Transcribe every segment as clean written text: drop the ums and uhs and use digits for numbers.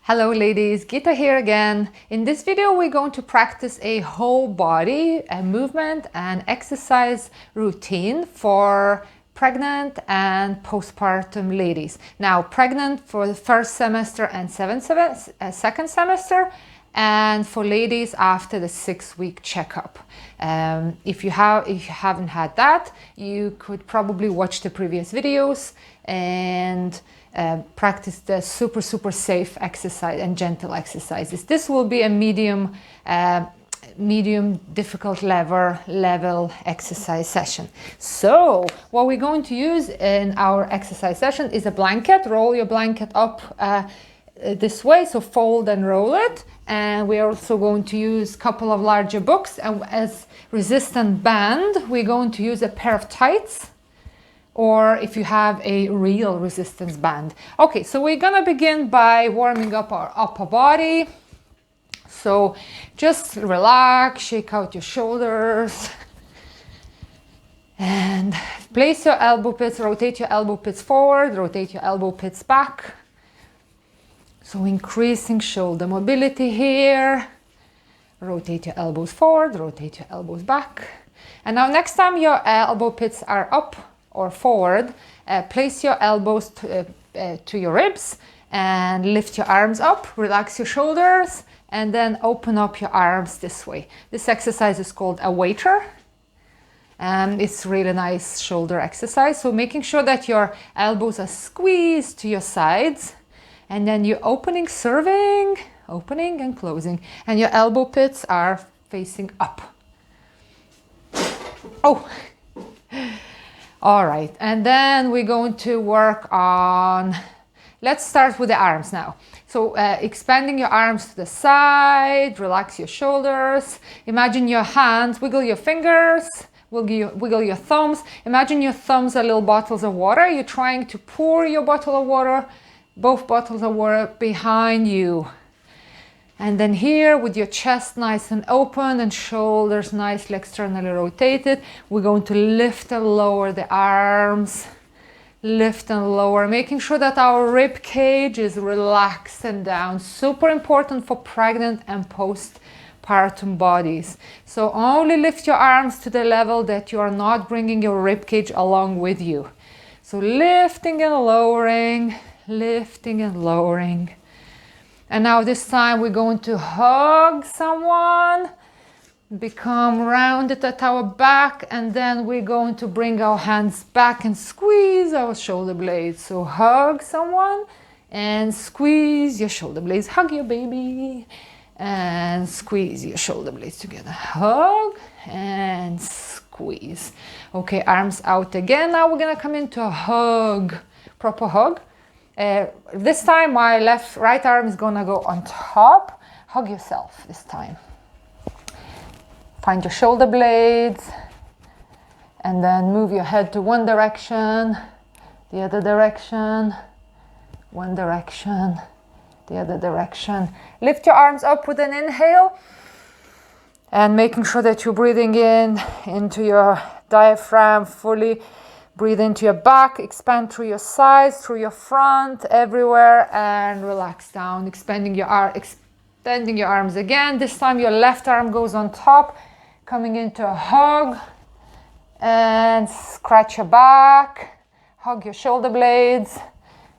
Hello ladies, Gita here again. In this video we're going to practice a whole body movement and exercise routine for pregnant and postpartum ladies. Now pregnant for the first semester and second semester, and for ladies after the 6-week checkup. If you haven't had that, you could probably watch the previous videos and practice the super safe exercise and gentle exercises. This will be a medium difficult level exercise session. So what we're going to use in our exercise session is a blanket. Roll your blanket up this way, so fold and roll it. And we're also going to use a couple of larger books, and as resistant band we're going to use a pair of tights, or if you have a real resistance band. Okay, so we're gonna begin by warming up our upper body. So just relax, shake out your shoulders, and place your elbow pits, rotate your elbow pits forward, rotate your elbow pits back. So increasing shoulder mobility here. Rotate your elbows forward, rotate your elbows back. And now next time your elbow pits are up or forward, place your elbows to your ribs and lift your arms up, relax your shoulders, and then open up your arms this way. This exercise is called a waiter, and it's really nice shoulder exercise. So making sure that your elbows are squeezed to your sides, and then you're opening, serving, opening and closing, and your elbow pits are facing up. Oh! All right, and then we're going to work on, let's start with the arms now. So expanding your arms to the side, relax your shoulders, imagine your hands, wiggle your fingers, wiggle your thumbs. Imagine your thumbs are little bottles of water. You're trying to pour your bottle of water, both bottles of water behind you. And then here, with your chest nice and open and shoulders nicely externally rotated, we're going to lift and lower the arms. Lift and lower, making sure that our rib cage is relaxed and down. Super important for pregnant and postpartum bodies. So only lift your arms to the level that you are not bringing your rib cage along with you. So lifting and lowering, lifting and lowering. And now this time we're going to hug someone, become rounded at our back, and then we're going to bring our hands back and squeeze our shoulder blades. So hug someone and squeeze your shoulder blades. Hug your baby and squeeze your shoulder blades together. Hug and squeeze. Okay, arms out again. Now we're gonna come into a hug, proper hug. This time my right arm is gonna go on top. Hug yourself this time. Find your shoulder blades and then move your head to one direction, the other direction, one direction, the other direction. Lift your arms up with an inhale and making sure that you're breathing in into your diaphragm fully. Breathe into your back, expand through your sides, through your front, everywhere, and relax down. Extending your arms again. This time your left arm goes on top, coming into a hug, and scratch your back. Hug your shoulder blades.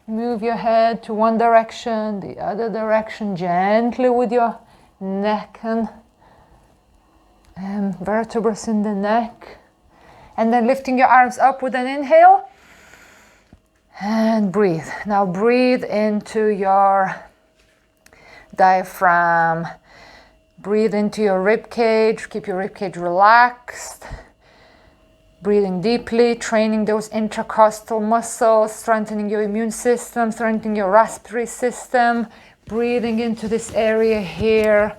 Move your head to one direction, the other direction, gently with your neck and vertebrae in the neck. And then lifting your arms up with an inhale and breathe. Now breathe into your diaphragm. Breathe into your rib cage. Keep your rib cage relaxed. Breathing deeply, training those intercostal muscles, strengthening your immune system, strengthening your respiratory system. Breathing into this area here.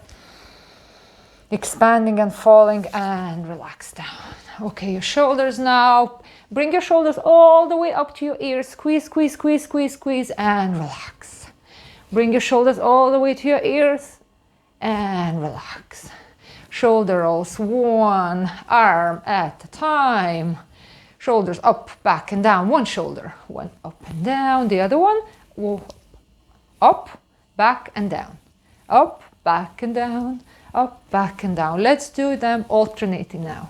Expanding and falling and relax down. Okay, your shoulders now. Bring your shoulders all the way up to your ears. Squeeze, squeeze, squeeze, squeeze, squeeze, and relax. Bring your shoulders all the way to your ears and relax. Shoulder rolls, one arm at a time. Shoulders up, back, and down. One shoulder, one up and down. The other one, up, back and down, up, back and down, up, back and down. Let's do them alternating now.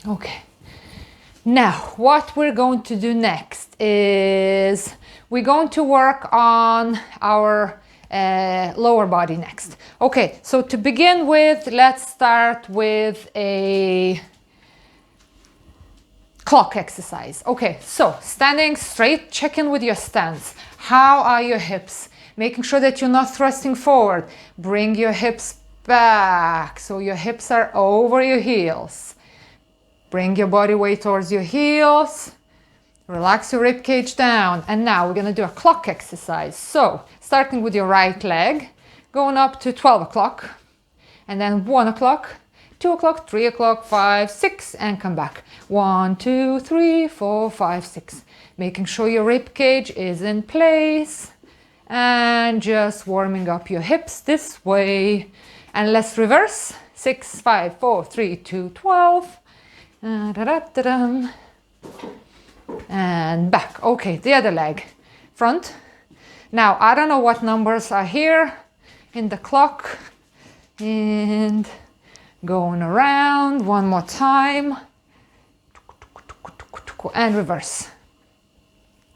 Okay. Now, what we're going to do next is we're going to work on our lower body next. Okay, so to begin with, let's start with a clock exercise. Okay, so standing straight, check in with your stance. How are your hips? Making sure that you're not thrusting forward. Bring your hips back so your hips are over your heels. Bring your body weight towards your heels. Relax your rib cage down. And now we're going to do a clock exercise. So starting with your right leg, going up to 12 o'clock, and then 1 o'clock, 2 o'clock, 3 o'clock, 5, 6, and come back. 1, 2, 3, 4, 5, 6. Making sure your rib cage is in place. And just warming up your hips this way. And let's reverse. 6, 5, 4, 3, 2, 12. And back. Okay, the other leg. Front. Now, I don't know what numbers are here in the clock. And going around one more time. And reverse.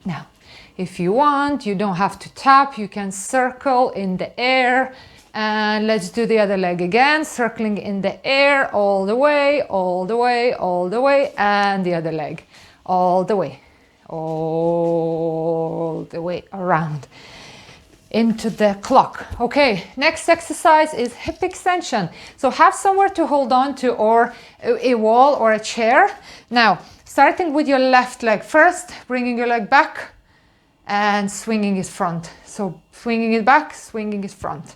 Now, if you want, you don't have to tap. You can circle in the air. And let's do the other leg again, circling in the air all the way, all the way, all the way, and the other leg, all the way around into the clock. Okay, next exercise is hip extension. So have somewhere to hold on to, or a wall or a chair. Now, starting with your left leg first, bringing your leg back and swinging it front. So swinging it back, swinging it front.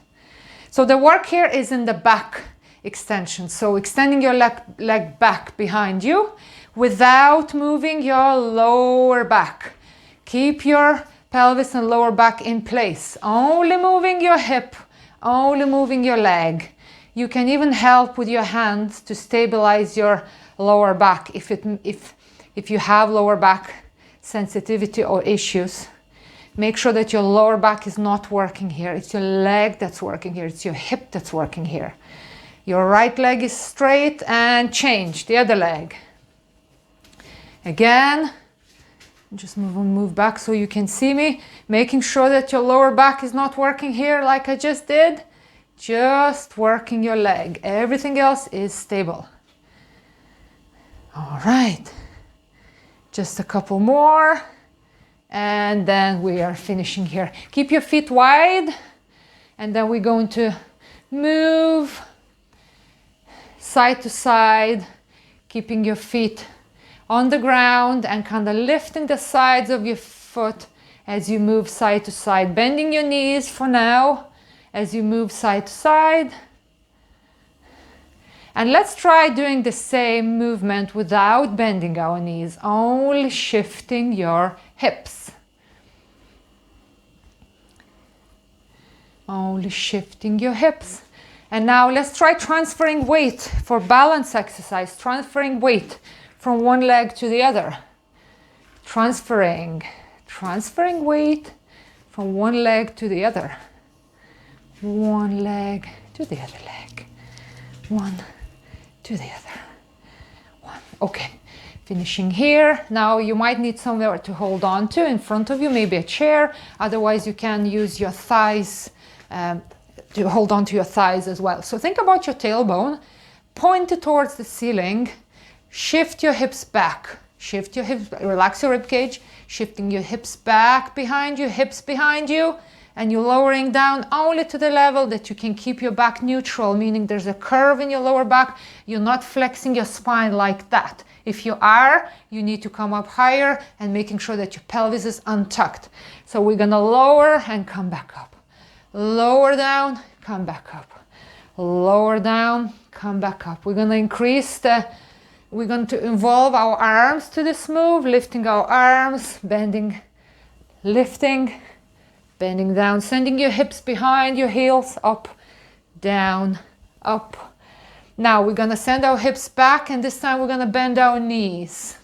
So the work here is in the back extension. So extending your leg back behind you without moving your lower back. Keep your pelvis and lower back in place. Only moving your hip, only moving your leg. You can even help with your hands to stabilize your lower back if you have lower back sensitivity or issues. Make sure that your lower back is not working here. It's your leg that's working here. It's your hip that's working here. Your right leg is straight and change the other leg. Again, just move back so you can see me. Making sure that your lower back is not working here like I just did. Just working your leg. Everything else is stable. All right. Just a couple more. And then we are finishing here. Keep your feet wide. And then we're going to move side to side, keeping your feet on the ground and kind of lifting the sides of your foot as you move side to side. Bending your knees for now as you move side to side. And let's try doing the same movement without bending our knees, only shifting your hips. Only shifting your hips. And now let's try transferring weight for balance exercise, transferring weight from one leg to the other. Transferring weight from one leg to the other. One leg to the other leg. One to the other. One. Okay, finishing here. Now you might need somewhere to hold on to in front of you, maybe a chair. Otherwise you can use your thighs to hold on to your thighs as well. So think about your tailbone, point it towards the ceiling, shift your hips back, shift your hips, relax your rib cage, shifting your hips back behind you, hips behind you, and you're lowering down only to the level that you can keep your back neutral, meaning there's a curve in your lower back. You're not flexing your spine like that. If you are, you need to come up higher and making sure that your pelvis is untucked. So we're gonna lower and come back up. Lower down, come back up. Lower down, come back up. We're going to involve our arms to this move, lifting our arms, bending, lifting, bending down, sending your hips behind your heels, up, down, Now we're gonna send our hips back, and this time we're gonna bend our knees.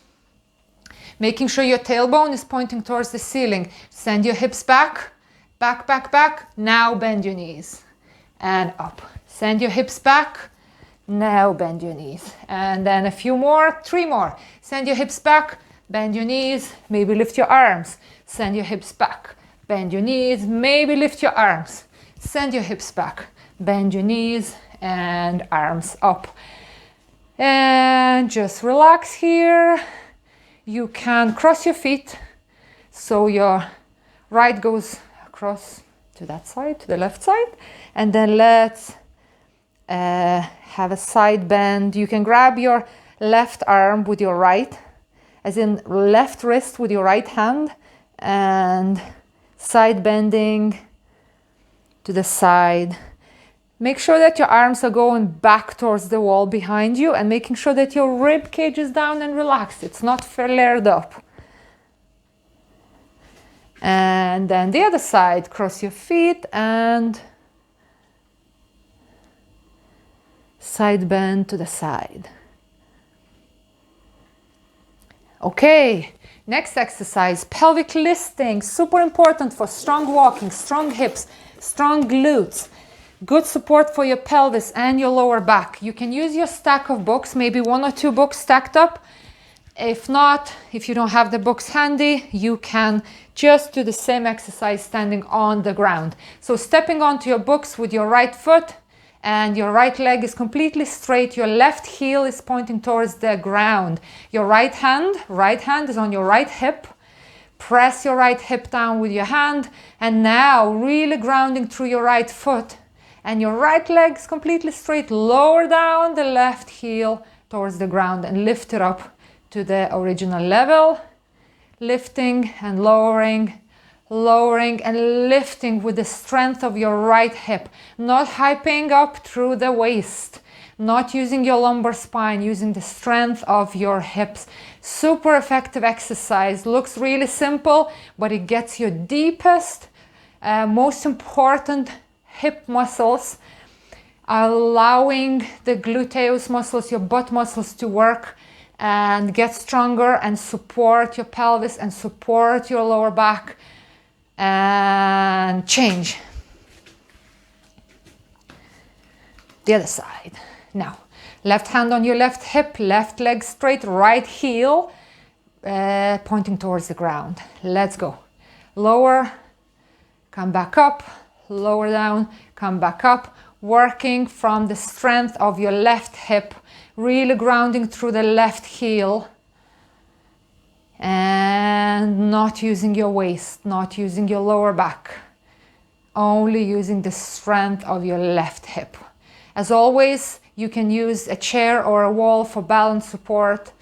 Making sure your tailbone is pointing towards the ceiling. Send your hips back, back, back, back. Now bend your knees and up. Send your hips back. Now bend your knees. And then a few more, 3 more. Send your hips back, bend your knees, maybe lift your arms. Send your hips back, bend your knees, maybe lift your arms. Send your hips back, bend your knees and arms up. And just relax here. You can cross your feet so your right goes across to that side, to the left side. And then let's have a side bend. You can grab your left arm with your right, as in left wrist with your right hand, and side bending to the side. Make sure that your arms are going back towards the wall behind you, and making sure that your rib cage is down and relaxed. It's not flared up. And then the other side, cross your feet and side bend to the side. Okay, next exercise, pelvic lifting. Super important for strong walking, strong hips, strong glutes. Good support for your pelvis and your lower back. You can use your stack of books, maybe 1 or 2 books stacked up. If not, if you don't have the books handy, you can just do the same exercise standing on the ground. So stepping onto your books with your right foot, and your right leg is completely straight. Your left heel is pointing towards the ground. Your right hand is on your right hip. Press your right hip down with your hand, and now really grounding through your right foot. And your right leg is completely straight. Lower down the left heel towards the ground and lift it up to the original level. Lifting and lowering, lowering and lifting with the strength of your right hip. Not hyping up through the waist. Not using your lumbar spine, using the strength of your hips. Super effective exercise. Looks really simple, but it gets your deepest, most important hip muscles, allowing the gluteus muscles, your butt muscles, to work and get stronger and support your pelvis and support your lower back. And change. The other side. Now, left hand on your left hip, left leg straight, right heel pointing towards the ground. Let's go. Lower, come back up, lower down, come back up, working from the strength of your left hip, really grounding through the left heel. And not using your waist, not using your lower back, only using the strength of your left hip. As always, you can use a chair or a wall for balance support.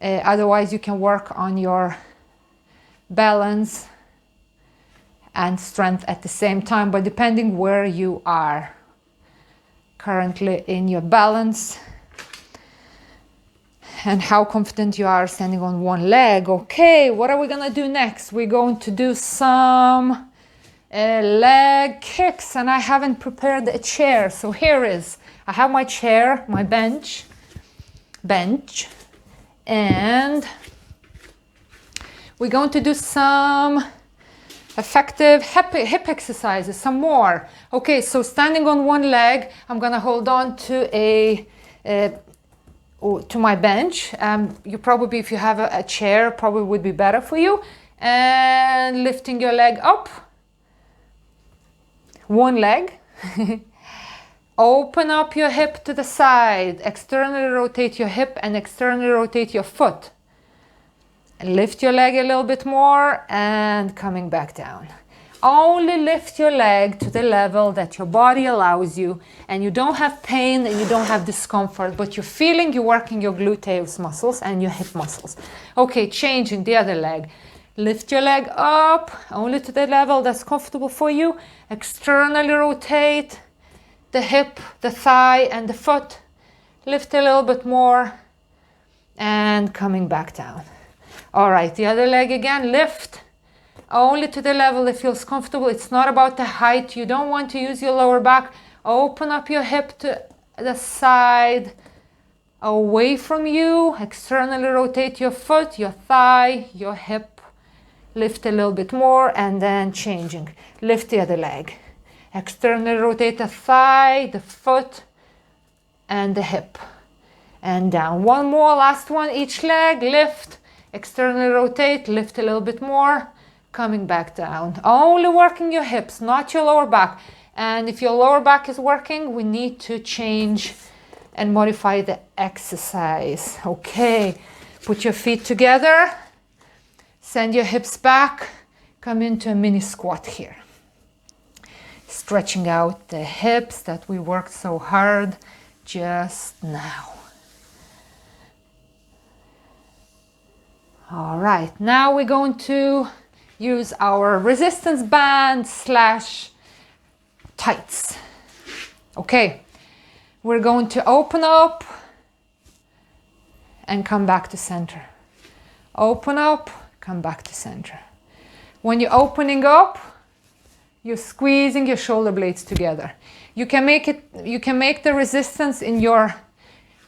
Otherwise, you can work on your balance and strength at the same time, but depending where you are currently in your balance and how confident you are standing on one leg. Okay, what are we gonna do next? We're going to do some leg kicks, and I haven't prepared a chair, so here is, I have my chair, my bench, and we're going to do some effective hip exercises, some more. Okay, so standing on one leg, I'm gonna hold on to to my bench. You probably, if you have a chair, probably would be better for you. And lifting your leg up, one leg. Open up your hip to the side, externally rotate your hip and externally rotate your foot. Lift your leg a little bit more and coming back down. Only lift your leg to the level that your body allows you, and you don't have pain and you don't have discomfort, but you're feeling you're working your gluteus muscles and your hip muscles. Okay, changing the other leg. Lift your leg up, only to the level that's comfortable for you. Externally rotate the hip, the thigh and the foot. Lift a little bit more and coming back down. All right, the other leg again, lift only to the level that feels comfortable. It's not about the height. You don't want to use your lower back. Open up your hip to the side away from you. Externally rotate your foot, your thigh, your hip. Lift a little bit more and then changing. Lift the other leg. Externally rotate the thigh, the foot, and the hip. And down. One more, last one, each leg, lift. Externally rotate, lift a little bit more. Coming back down. Only working your hips, not your lower back. And if your lower back is working, we need to change and modify the exercise. Okay, put your feet together. Send your hips back. Come into a mini squat here. Stretching out the hips that we worked so hard just now. All right, now we're going to use our resistance band / tights. Okay, we're going to open up and come back to center. Open up, come back to center. When you're opening up, you're squeezing your shoulder blades together. You can make the resistance in your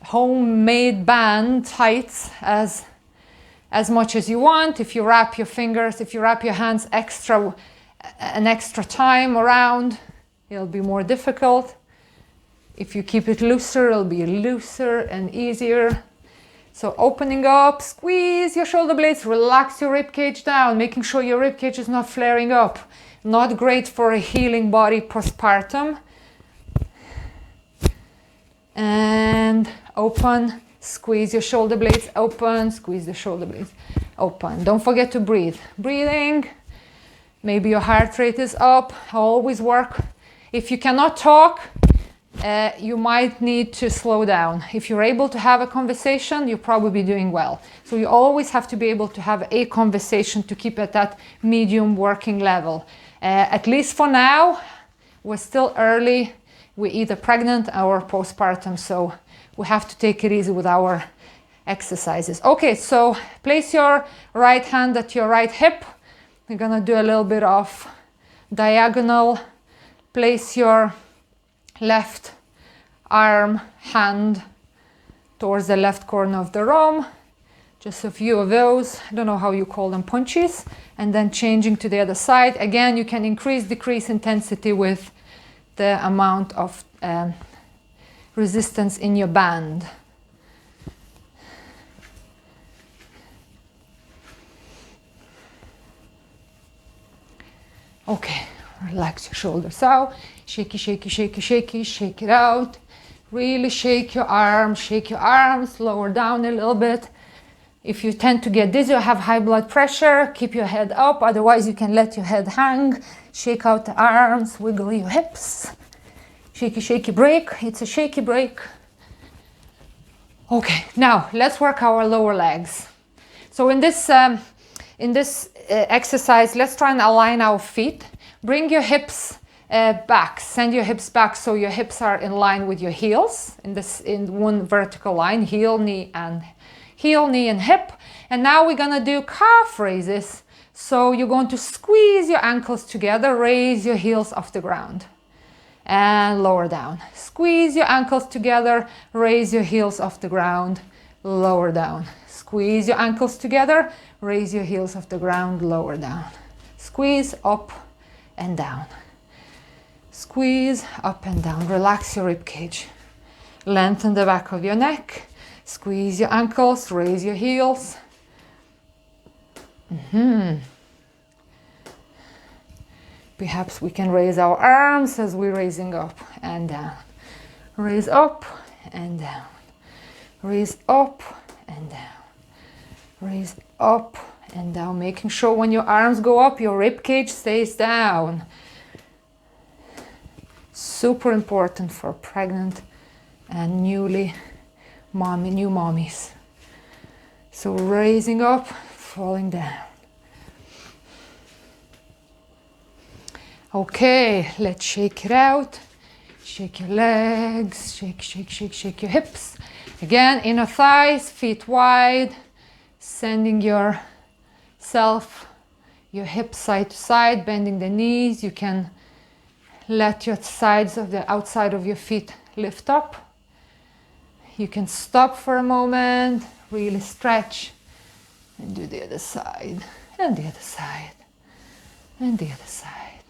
homemade band tights as much as you want. If you wrap your fingers, if you wrap your hands an extra time around, it'll be more difficult. If you keep it looser, it'll be looser and easier. So opening up, squeeze your shoulder blades, relax your rib cage down, making sure your rib cage is not flaring up. Not great for a healing body postpartum. And open, squeeze your shoulder blades, open, squeeze the shoulder blades, open. Don't forget to breathe. Breathing, maybe your heart rate is up, always work. If you cannot talk, you might need to slow down. If you're able to have a conversation, you're probably doing well. So you always have to be able to have a conversation to keep at that medium working level. At least for now, we're still early. We're either pregnant or postpartum, so we have to take it easy with our exercises. Okay, so place your right hand at your right hip. We're gonna do a little bit of diagonal. Place your left arm, hand towards the left corner of the room. Just a few of those. I don't know how you call them, punches. And then changing to the other side. Again, you can increase, decrease intensity with the amount of resistance in your band. Okay, relax your shoulders out. Shaky, shaky, shaky, shaky, shake it out. Really shake your arms, lower down a little bit. If you tend to get dizzy or have high blood pressure, keep your head up. Otherwise, you can let your head hang. Shake out the arms, wiggle your hips. Shaky, shaky break. It's a shaky break. Okay, now let's work our lower legs. So in this exercise, let's try and align our feet. Bring your hips back. Send your hips back so your hips are in line with your heels in one vertical line. Heel, knee, and hip. And now we're gonna do calf raises. So you're going to squeeze your ankles together, raise your heels off the ground, and lower down. Squeeze your ankles together, raise your heels off the ground, lower down. Squeeze your ankles together, raise your heels off the ground, lower down. Squeeze up and down. Squeeze up and down. Relax your rib cage. Lengthen the back of your neck. Squeeze your ankles, raise your heels. Perhaps we can raise our arms as we're raising up and down. Raise up and down. Raise up and down. Raise up and down. Making sure when your arms go up, your rib cage stays down. Super important for pregnant and new mommies. So raising up, falling down. Okay, let's shake it out. Shake your legs, shake your hips. Again, inner thighs, feet wide. Sending your hips side to side, bending the knees. You can let your sides of the outside of your feet lift up. You can stop for a moment, really stretch, and do the other side, and the other side, and the other side.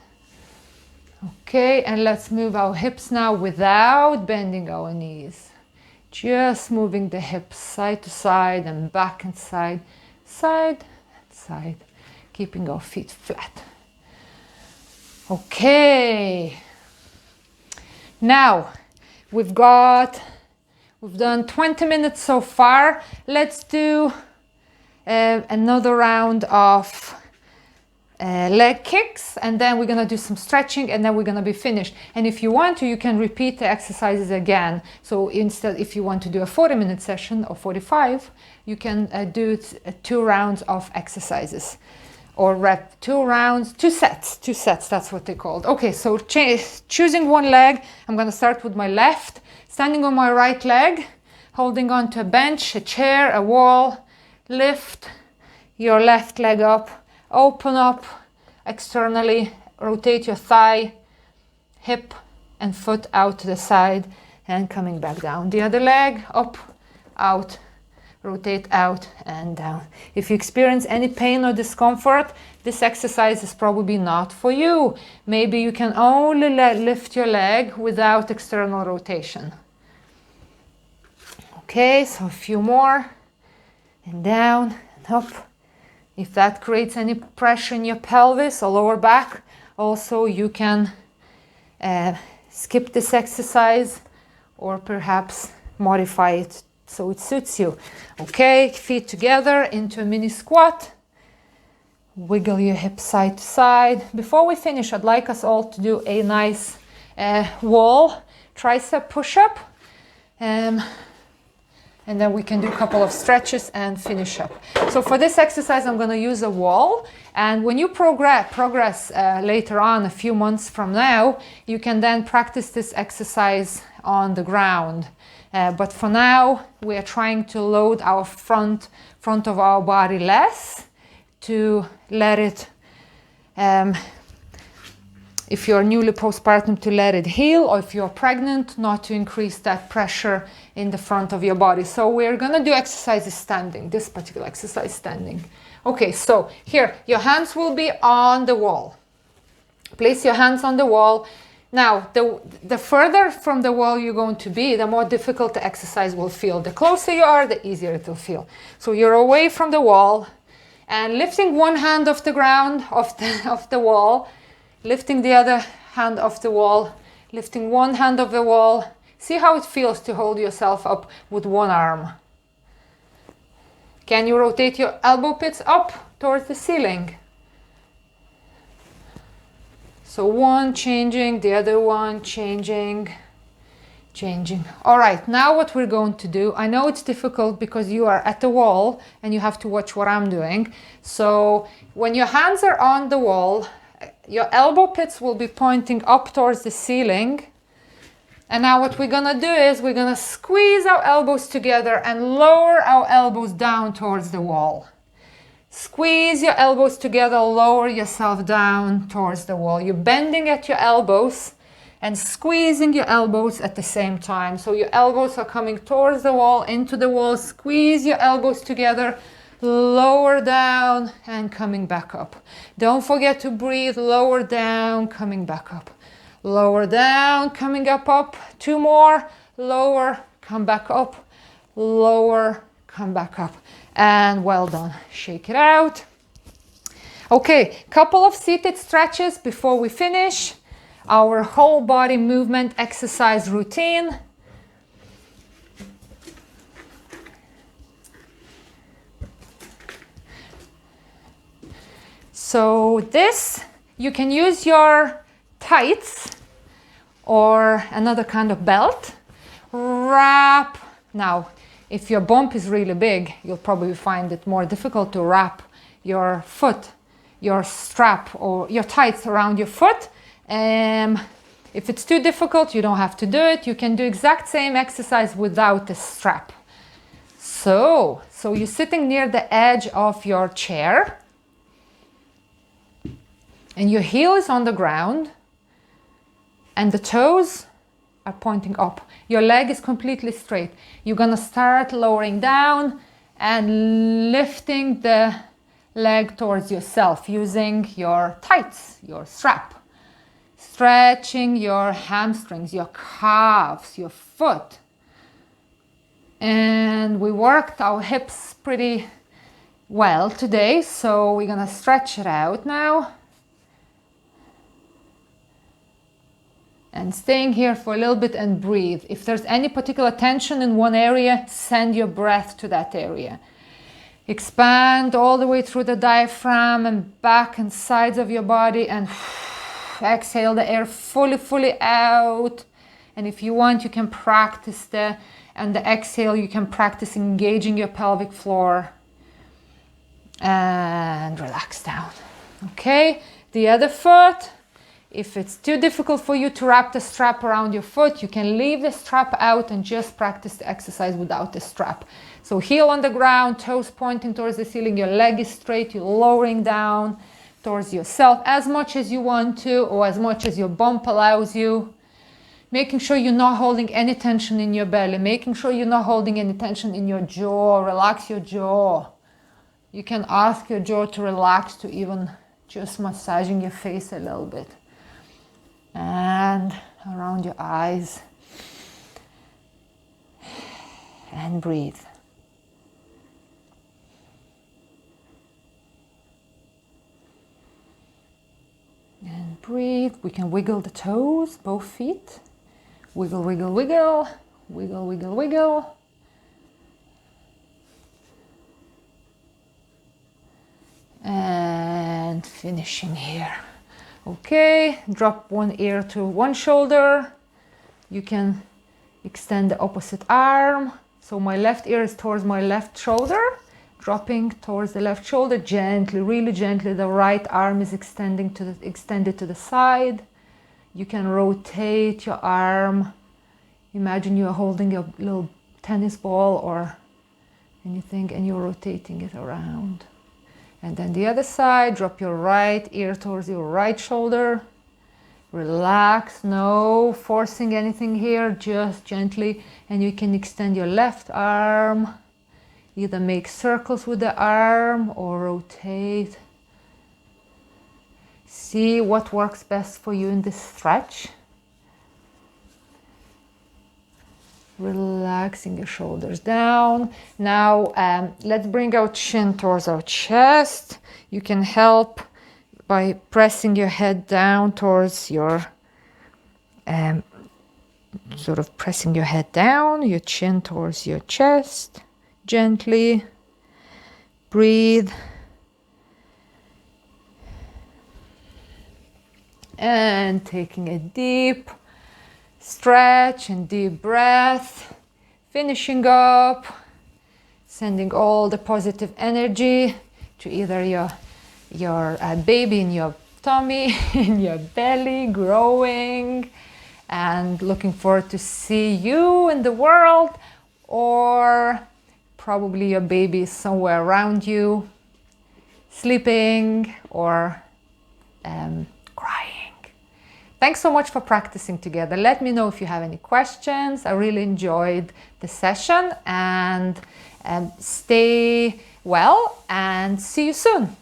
Okay, and let's move our hips now without bending our knees. Just moving the hips side to side and back and side, side and side, keeping our feet flat. Okay, now we've done 20 minutes so far. Let's do another round of leg kicks, and then we're gonna do some stretching, and then we're gonna be finished. And if you want to, you can repeat the exercises again. So instead, if you want to do a 40-minute session or 45, you can do 2 rounds of exercises, or rep 2 rounds, 2 sets, that's what they called. Okay, so choosing one leg, I'm gonna start with my left, standing on my right leg, holding on to a bench, a chair, a wall. Lift your left leg up, open up externally, rotate your thigh, hip and foot out to the side, and coming back down. The other leg, up, out, rotate out and down. If you experience any pain or discomfort, this exercise is probably not for you. Maybe you can only lift your leg without external rotation. Okay, so a few more, and down and up. If that creates any pressure in your pelvis or lower back, also you can skip this exercise or perhaps modify it so it suits you. Okay, feet together into a mini squat. Wiggle your hips side to side. Before we finish, I'd like us all to do a nice wall tricep push-up. And then we can do a couple of stretches and finish up. So for this exercise, I'm going to use a wall. And when you progress later on, a few months from now, you can then practice this exercise on the ground. But for now, we are trying to load our front of our body less, to let it, if you're newly postpartum, to let it heal, or if you're pregnant, not to increase that pressure in the front of your body. So we're gonna do exercises standing, this particular exercise standing. Okay, so here, your hands will be on the wall. Place your hands on the wall. Now, the further from the wall you're going to be, the more difficult the exercise will feel. The closer you are, the easier it will feel. So you're away from the wall, and lifting one hand off the ground, off the wall, lifting the other hand off the wall, lifting one hand off the wall. See how it feels to hold yourself up with one arm. Can you rotate your elbow pits up towards the ceiling? So one changing, the other one changing. All right, now what we're going to do, I know it's difficult because you are at the wall and you have to watch what I'm doing. So when your hands are on the wall, your elbow pits will be pointing up towards the ceiling. And now what we're gonna do is we're gonna squeeze our elbows together and lower our elbows down towards the wall. Squeeze your elbows together, lower yourself down towards the wall. You're bending at your elbows and squeezing your elbows at the same time. So your elbows are coming towards the wall, into the wall. Squeeze your elbows together, lower down and coming back up. Don't forget to breathe. Lower down, coming back up. Lower down, coming up. 2 more. Lower, come back up. Lower, come back up. And well done. Shake it out. Okay, couple of seated stretches before we finish our whole body movement exercise routine. So this, you can use your tights or another kind of belt. Wrap. Now, if your bump is really big, you'll probably find it more difficult to wrap your foot, your strap or your tights around your foot. If it's too difficult, you don't have to do it. You can do exact same exercise without the strap. So you're sitting near the edge of your chair and your heel is on the ground and the toes are pointing up. Your leg is completely straight. You're gonna start lowering down and lifting the leg towards yourself using your tights, your strap. Stretching your hamstrings, your calves, your foot. And we worked our hips pretty well today, so we're gonna stretch it out now. And staying here for a little bit and breathe. If there's any particular tension in one area, send your breath to that area. Expand all the way through the diaphragm and back and sides of your body, and exhale the air fully out. And if you want, you can practice the exhale, you can practice engaging your pelvic floor. And relax down. Okay, the other foot. If it's too difficult for you to wrap the strap around your foot, you can leave the strap out and just practice the exercise without the strap. So heel on the ground, toes pointing towards the ceiling, your leg is straight, you're lowering down towards yourself as much as you want to, or as much as your bump allows you. Making sure you're not holding any tension in your belly, making sure you're not holding any tension in your jaw. Relax your jaw. You can ask your jaw to relax, to even just massaging your face a little bit. And around your eyes. And breathe. And breathe. We can wiggle the toes, both feet. Wiggle, wiggle, wiggle. Wiggle, wiggle, wiggle. And finishing here. Okay, drop one ear to one shoulder. You can extend the opposite arm. So my left ear is towards my left shoulder. Dropping towards the left shoulder, gently, really gently. The right arm is extended to the side. You can rotate your arm. Imagine you are holding a little tennis ball or anything, and you're rotating it around. And then the other side, drop your right ear towards your right shoulder. Relax, no forcing anything here, just gently. And you can extend your left arm. Either make circles with the arm or rotate. See what works best for you in this stretch. Relaxing your shoulders down. Now let's bring our chin towards our chest. You can help by pressing your head down towards your, sort of pressing your head down, your chin towards your chest. Gently. Breathe. And taking a deep stretch and deep breath, finishing up, sending all the positive energy to either your baby in your tummy, in your belly, growing, and looking forward to see you in the world, or probably your baby is somewhere around you, sleeping or crying. Thanks so much for practicing together. Let me know if you have any questions. I really enjoyed the session, and stay well and see you soon.